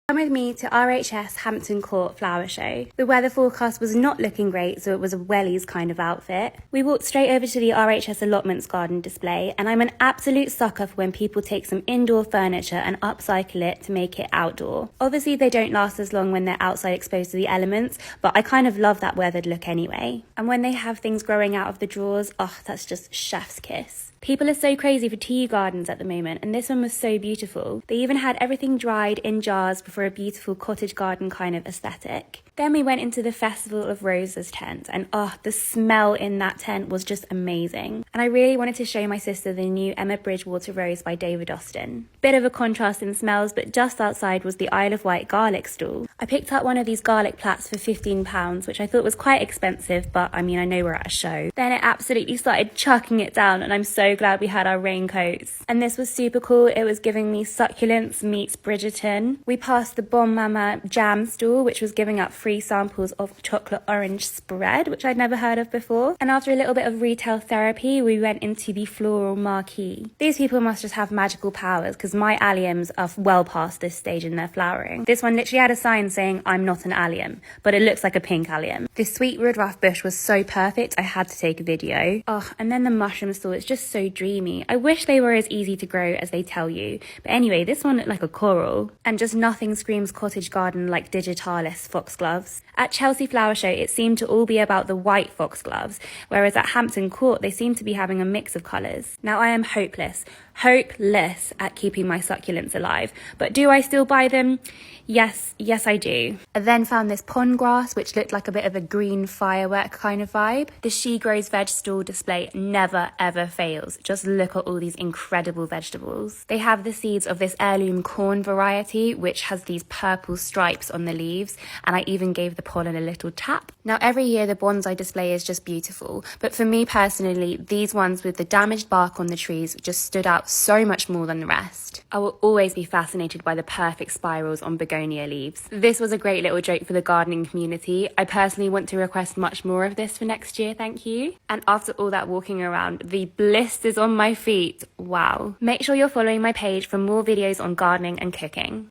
Come with me to RHS Hampton Court Flower Show. The weather forecast was not looking great, so it was a wellies kind of outfit. We walked straight over to the RHS allotments garden display, and I'm an absolute sucker for when people take some indoor furniture and upcycle it to make it outdoor. Obviously they don't last as long when they're outside exposed to the elements, but I kind of love that weathered look anyway. And when they have things growing out of the drawers, oh, that's just chef's kiss. People are so crazy for tea gardens at the moment, and this one was so beautiful. They even had everything dried in jars for a beautiful cottage garden kind of aesthetic. Then we went into the Festival of Roses tent, and the smell in that tent was just amazing. And I really wanted to show my sister the new Emma Bridgewater Rose by David Austin. Bit of a contrast in smells, but just outside was the Isle of Wight garlic stall. I picked up one of these garlic plats for £15, which I thought was quite expensive, but I mean, I know we're at a show. Then it absolutely started chucking it down, and I'm so glad we had our raincoats. And this was super cool. It was giving me succulents meets Bridgerton. We passed the Bon Mama jam stall, which was giving up free samples of chocolate orange spread, which I'd never heard of before. And after a little bit of retail therapy, we went into the floral marquee. These people must just have magical powers, because my alliums are well past this stage in their flowering. This one literally had a sign saying, "I'm not an allium," but it looks like a pink allium. This sweet woodruff bush was so perfect, I had to take a video. And then the mushroom stall, it's just so dreamy. I wish they were as easy to grow as they tell you. But anyway, this one looked like a coral. And just nothing screams cottage garden like digitalis foxgloves. At Chelsea Flower Show, it seemed to all be about the white foxgloves, whereas at Hampton Court, they seem to be having a mix of colours. Now, I am hopeless at keeping my succulents alive. But do I still buy them? Yes, I do. I then found this pond grass, which looked like a bit of a green firework kind of vibe. The She Grows Veg stall display never ever fails. Just look at all these incredible vegetables. They have the seeds of this heirloom corn variety, which has these purple stripes on the leaves, and I even gave the pollen a little tap. Now, every year the bonsai display is just beautiful, but for me personally, these ones with the damaged bark on the trees just stood out so much more than the rest. I will always be fascinated by the perfect spirals on begonia leaves. This was a great little joke for the gardening community. I personally want to request much more of this for next year, thank you. And after all that walking around, the blisters on my feet, wow. Make sure you're following my page for more videos on gardening and cooking.